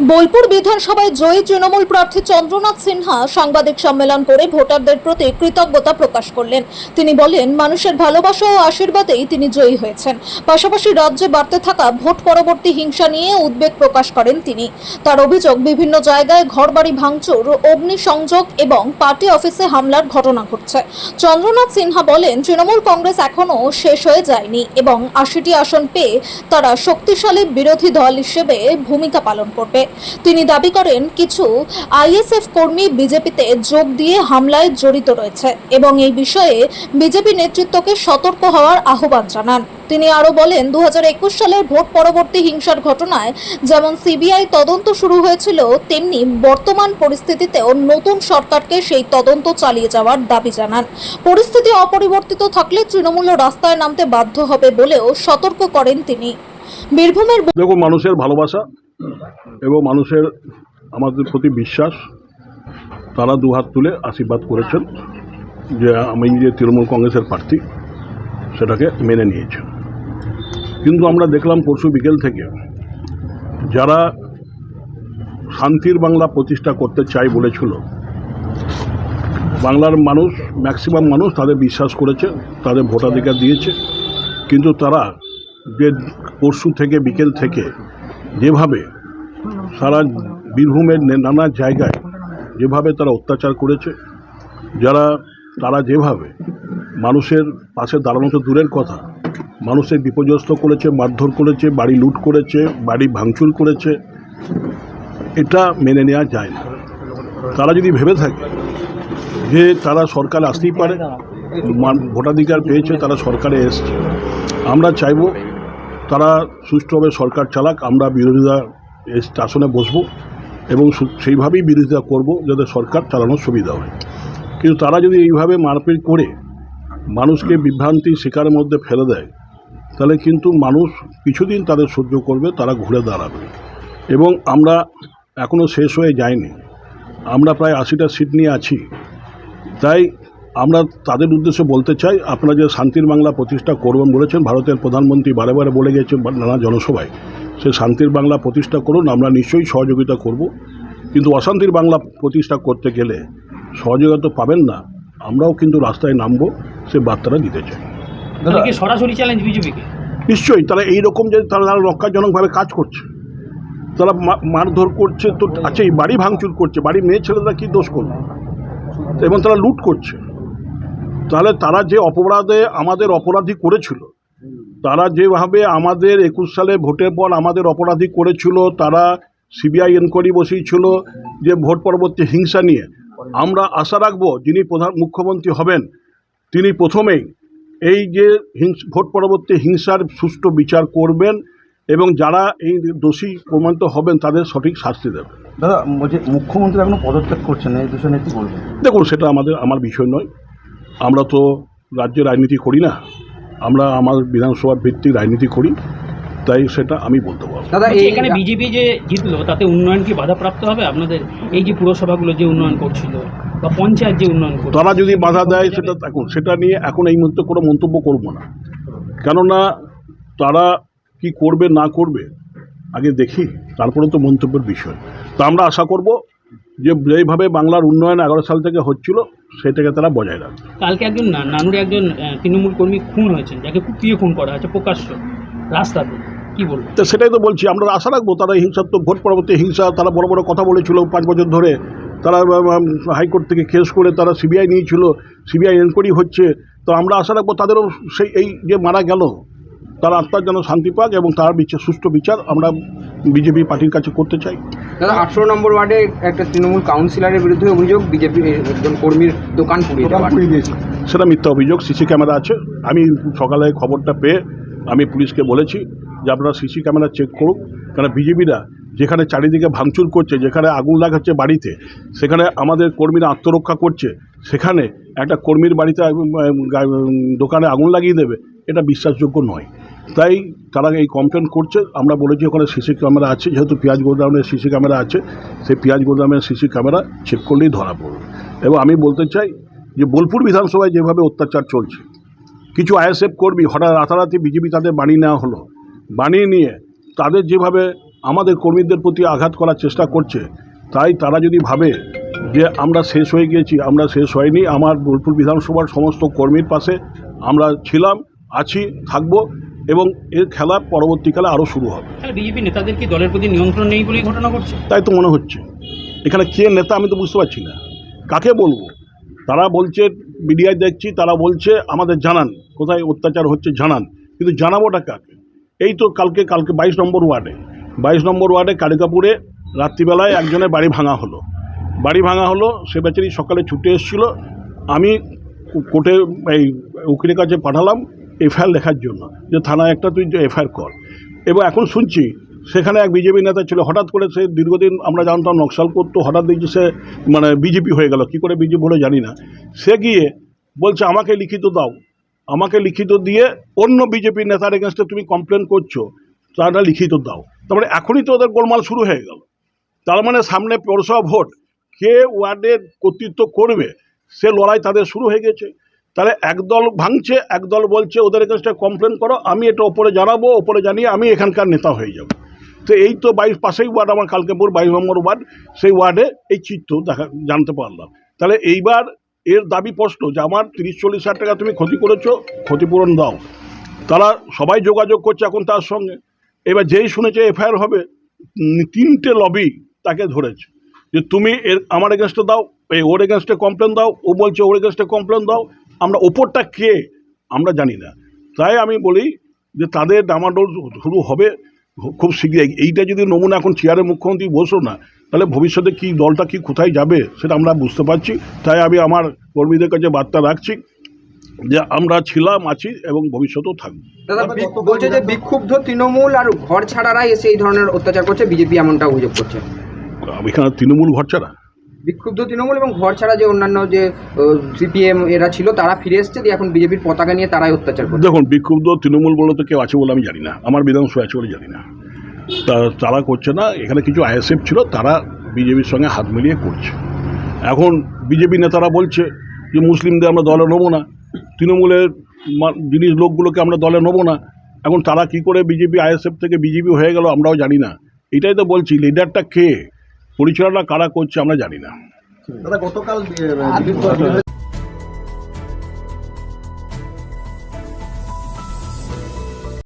বোলপুর বিধানসভায় জয়ী তৃণমূল প্রার্থী চন্দ্রনাথ সিনহা সাংবাদিক সম্মেলন করে ভোটারদের প্রতি কৃতজ্ঞতা প্রকাশ করলেন। তিনি বলেন, মানুষের ভালোবাসা ও আশীর্বাদেই তিনি জয়ী হয়েছেন। পাশাপাশি রাজ্যে বাড়তে থাকা ভোট পরবর্তী হিংসা নিয়ে উদ্বেগ প্রকাশ করেন তিনি। তার অভিযোগ, বিভিন্ন জায়গায় ঘরবাড়ি ভাঙচুর, অগ্নিসংযোগ এবং পার্টি অফিসে হামলার ঘটনা ঘটছে। চন্দ্রনাথ সিনহা বলেন, তৃণমূল কংগ্রেস এখনও শেষ হয়ে যায়নি এবং ৮০টি আসন পেয়ে তারা শক্তিশালী বিরোধী দল হিসেবে ভূমিকা পালন করবে। তিনি দাবি করেন, কিছু আইএসএফ কর্মী বিজেপিতে যোগ দিয়ে হামলায় জড়িত রয়েছে এবং এই বিষয়ে বিজেপি নেতৃত্বকে সতর্ক হওয়ার আহ্বান জানান। তিনি আরও বলেন, ২০২১ সালের ভোট পরবর্তী হিংসার ঘটনায় যেমন সিবিআই তদন্ত শুরু হয়েছিল, তেমনি বর্তমান পরিস্থিতিতেও নতুন সরকারকে সেই তদন্ত চালিয়ে যাওয়ার দাবি জানান। পরিস্থিতি অপরিবর্তিত থাকলে তৃণমূল রাস্তায় নামতে বাধ্য হবে বলেও সতর্ক করেন তিনি। বীরভূমের দেখো, মানুষের ভালোবাসা এবং মানুষের আমাদের প্রতি বিশ্বাস, তারা দুহাত তুলে আশীর্বাদ করেছেন যে আমি যে তৃণমূল কংগ্রেসের প্রার্থী সেটাকে মেনে নিয়েছেন। কিন্তু আমরা দেখলাম পরশু বিকেল থেকে যারা শান্তির বাংলা প্রতিষ্ঠা করতে চাই বলেছিল, বাংলার মানুষ, ম্যাক্সিমাম মানুষ তাদের বিশ্বাস করেছে, তাদের ভোটাধিকার দিয়েছে। কিন্তু তারা যে পরশু থেকে বিকেল থেকে যেভাবে সারা বীরভূমের নানা জায়গায় যেভাবে তারা অত্যাচার করেছে, তারা যেভাবে মানুষের পাশে দাঁড়ানো তো দূরের কথা, মানুষের বিপর্যস্ত করেছে, মারধর করেছে, বাড়ি লুট করেছে, বাড়ি ভাঙচুর করেছে, এটা মেনে নেওয়া যায় না। তারা যদি ভেবে থাকে যে তারা সরকার আসতেই পারে, ভোটাধিকার পেয়েছে, তারা সরকারে এসছে, আমরা চাইব তারা সুষ্ঠুভাবে সরকার চালাক। আমরা বিরোধীরা আসনে বসবো এবং সেইভাবেই বিরোধিতা করব যাতে সরকার চালানোর সুবিধা হয়। কিন্তু তারা যদি এইভাবে মারপিট করে মানুষকে বিভ্রান্তি শিকারের মধ্যে ফেলে দেয়, তাহলে কিন্তু মানুষ কিছুদিন তাদের সহ্য করবে, তারা ঘুরে দাঁড়াবে। এবং আমরা এখনও শেষ হয়ে যায়নি, আমরা প্রায় ৮০টা সিট নিয়ে আছি। তাই আমরা তাদের উদ্দেশ্যে বলতে চাই, আপনারা যে শান্তির বাংলা প্রতিষ্ঠা করবেন বলেছেন, ভারতের প্রধানমন্ত্রী বারে বারে বলে গেছেন নানা জনসভায়, সে শান্তির বাংলা প্রতিষ্ঠা করুন, আমরা নিশ্চয়ই সহযোগিতা করব। কিন্তু অশান্তির বাংলা প্রতিষ্ঠা করতে গেলে সহযোগিতা পাবেন না, আমরাও কিন্তু রাস্তায় নামবো, সে বার্তাটা দিতে চাই। সরাসরি চ্যালেঞ্জ বিজেপিকে। নিশ্চয়ই তারা এইরকম যে তারা রক্ষাজনকভাবে কাজ করছে, তারা মারধর করছে, তো আচ্ছা এই বাড়ি ভাঙচুর করছে, বাড়ির মেয়ে ছেলেরা কী দোষ করবে, এবং তারা লুট করছে, তাহলে তারা যে অপরাধে আমাদের অপরাধী করেছিল, তারা যেভাবে আমাদের ২১ সালে ভোটের পর আমাদের অপরাধী করেছিল, তারা সিবিআই এনকোয়ারি বসিয়েছিল যে ভোট পরবর্তী হিংসা নিয়ে, আমরা আশা রাখবো যিনি মুখ্যমন্ত্রী হবেন তিনি প্রথমেই এই যে ভোট পরবর্তী হিংসার সুষ্ঠু বিচার করবেন এবং যারা এই দোষী প্রমাণিত হবেন তাদের সঠিক শাস্তি দেবেন। দাদা, বলছি মুখ্যমন্ত্রী এখনো পদত্যাগ করছেন না, এই বিষয়ে কি বলবেন? দেখুন, সেটা আমার বিষয় নয়, আমরা তো রাজ্যে রাজনীতি করি না, আমরা আমার বিধানসভার ভিত্তিক রাজনীতি করি, তাই সেটা আমি বলতে পারবো। দাদা, এখানে বিজেপি যে জিতলো তাতে উন্নয়ন কি বাধাপ্রাপ্ত হবে? আপনাদের এই যে পুরসভাগুলো যে উন্নয়ন করছিল বা পঞ্চায়েত যে উন্নয়ন করছিল, তারা যদি বাধা দেয়, সেটা নিয়ে এখন এই মুহূর্তে কোনো মন্তব্য করব না, কেননা তারা কি করবে না করবে আগে দেখি, তারপরে তো মন্তব্যের বিষয়। তা আমরা আশা করব যে যেইভাবে বাংলার উন্নয়ন 11 সাল থেকে হচ্ছিল সেটাকে তারা বজায় রাখবে। কালকে একজন নানুরে একজন তৃণমূল কর্মী খুন হয়েছেন, যাকে কুপিয়ে খুন করা হয়েছে প্রকাশ্য রাস্তাতে, কি বলবো? তো সেটাই তো বলছি, আমরা আশা রাখবো তারা হিংসাত্মক ভোট পরবর্তী হিংসা, তারা বড় বড় কথা বলেছিল 5 বছর ধরে, তারা হাইকোর্ট থেকে কেস করে তারা সিবিআই নিয়েছিল, সিবিআই এনকোয়ারি হচ্ছে, তো আমরা আশা রাখবো তাদেরও সেই এই যে মারা গেল তার আত্মার যেন শান্তি পাক এবং তার সুষ্ঠু বিচার আমরা বিজেপি পার্টির কাছে করতে চাই। দাদা, 18 নম্বর ওয়ার্ডে একটা তৃণমূল কাউন্সিলরের বিরুদ্ধে অভিযোগ, বিজেপির একজন কর্মীর দোকান পুড়িয়ে দিয়েছে। সেটা মিথ্যা অভিযোগ, সিসি ক্যামেরা আছে। আমি সকালে খবরটা পেয়ে আমি পুলিশকে বলেছি যে আপনারা সিসি ক্যামেরা চেক করুক, কারণ বিজেপিরা যেখানে চারিদিকে ভাঙচুর করছে, যেখানে আগুন লাগাচ্ছে বাড়িতে, সেখানে আমাদের কর্মীরা আত্মরক্ষা করছে, সেখানে একটা কর্মীর বাড়িতে দোকানে আগুন লাগিয়ে দেবে, এটা বিশ্বাসযোগ্য নয়। তাই তারা এই কমপ্লেন করছে। আমরা বলেছি ওখানে সিসি ক্যামেরা আছে, যেহেতু পেঁয়াজ গোদামের সিসি ক্যামেরা আছে, সেই পেঁয়াজ গোদামের সিসি ক্যামেরা চেক করলেই ধরা পড়বে। এবং আমি বলতে চাই যে বোলপুর বিধানসভায় যেভাবে অত্যাচার চলছে, কিছু আইএসএফ কর্মী হঠাৎ রাতারাতি বিজেপি তাদের বানিয়ে নেওয়া হলো, বানিয়ে নিয়ে তাদের যেভাবে আমাদের কর্মীদের প্রতি আঘাত করার চেষ্টা করছে। তাই তারা যদি ভাবে যে আমরা শেষ হয়ে গিয়েছি, আমরা শেষ হয়নি। আমার বোলপুর বিধানসভার সমস্ত কর্মীর পাশে আমরা ছিলাম, আছি, থাকব এবং এর খেলা পরবর্তীকালে আরও শুরু হবে। তাহলে বিজেপি নেতাদের কি দলের প্রতি নিয়ন্ত্রণ নেই বলেই ঘটনা ঘটছে? তাই তো মনে হচ্ছে। এখানে কে নেতা আমি তো বুঝতে পারছি না, কাকে বলবো। তারা বলছে, মিডিয়ায় দেখছি তারা বলছে আমাদের জানান কোথায় অত্যাচার হচ্ছে, জানান, কিন্তু জানাবোটা কাকে? এই তো কালকে 22 নম্বর ওয়ার্ডে কালিকাপুরে রাত্রিবেলায় একজনের বাড়ি ভাঙা হলো। সে বেচারি সকালে ছুটে এসেছিলো। আমি কোর্টে এই উকিলের কাছে পাঠালাম এফআইআর লেখার জন্য, যে থানায় একটা তুই এফআইআর কর। এবং এখন শুনছি সেখানে এক বিজেপি নেতা ছিল, হঠাৎ করে সে দীর্ঘদিন আমরা জানতাম নকশাল করতো, হঠাৎ দেখছি সে মানে বিজেপি হয়ে গেল। কী করে বিজেপি হলো জানি না। সে গিয়ে বলছে আমাকে লিখিত দাও, আমাকে লিখিত দিয়ে অন্য বিজেপি নেতার এগেনস্টে তুমি কমপ্লেন করছো, তারা লিখিত দাও। তার মানে এখনই তো ওদের গোলমাল শুরু হয়ে গেল। তার মানে সামনে পৌরসভা ভোট, কে ওয়ার্ডের কর্তৃত্ব করবে সে লড়াই তাদের শুরু হয়ে গেছে। তাহলে একদল ভাঙছে, একদল বলছে ওদের এগেনস্টে কমপ্লেন করো, আমি এটা ওপরে জানাবো, ওপরে জানিয়ে আমি এখানকার নেতা হয়ে যাব। তো এই তো 22 পাশেই ওয়ার্ড আমার কালকেপুর 22 নম্বর ওয়ার্ড, সেই ওয়ার্ডে এই চিত্র জানতে পারলাম। তাহলে এইবার এর দাবি স্পষ্ট যে আমার 30-40 হাজার টাকা তুমি ক্ষতি করেছো, ক্ষতিপূরণ দাও। তারা সবাই যোগাযোগ করছে এখন তার সঙ্গে। এবার যেই শুনেছে এফআইআর হবে, 3টে লবি তাকে ধরেছে যে তুমি আমার এগেনস্টে দাও, ওর এগেনস্টে কমপ্লেন দাও, ও বলছে ওর এগেনস্টে কমপ্লেন দাও। আমরা ওপরটা কে আমরা জানি না। তাই আমি বলি যে তাদের ডামাডোল শুরু হবে খুব শীঘ্রই। এইটা যদি নমুনা এখন চেয়ারে মুখ্যমন্ত্রী বসো না, তাহলে ভবিষ্যতে কি দলটা কি কোথায় যাবে সেটা আমরা বুঝতে পারছি। তাই আমি আমার কর্মীদের কাছে বার্তা রাখছি যে আমরা ছিলাম, আছি এবং ভবিষ্যতেও থাকবো। দাদা বলছে যে বিক্ষুব্ধ তৃণমূল আর ঘর ছাড়ারাই এসে এই ধরনের অত্যাচার করছে, বিজেপি এমনটা অভিযোগ করছে। এখানে তৃণমূল ঘর ছাড়া, বিক্ষুব্ধ তৃণমূল এবং ঘর ছাড়া যে অন্যান্য যে সিপিএম এরা ছিল তারা ফিরে এসছে, দিয়ে এখন বিজেপির পতাকা নিয়ে তারাই অত্যাচার করছে। দেখুন, বিক্ষুব্ধ তৃণমূল বলে তো কেউ আছে বলে আমি জানি না, আমার বিধানসভা আছে বলে জানি না। তারা করছে না। এখানে কিছু আইএসএফ ছিল, তারা বিজেপির সঙ্গে হাত মিলিয়ে করছে। এখন বিজেপি নেতারা বলছে যে মুসলিমদের আমরা দলে নেবো না, তৃণমূলের জিনিস লোকগুলোকে আমরা দলে নেবো না। এখন তারা কি করে বিজেপি আইএসএফ থেকে বিজেপি হয়ে গেল আমরাও জানি না। এটাই তো বলছি, লিডারটা কে, পরিচালনা কারা করছে আমরা জানি না। দাদা গতকাল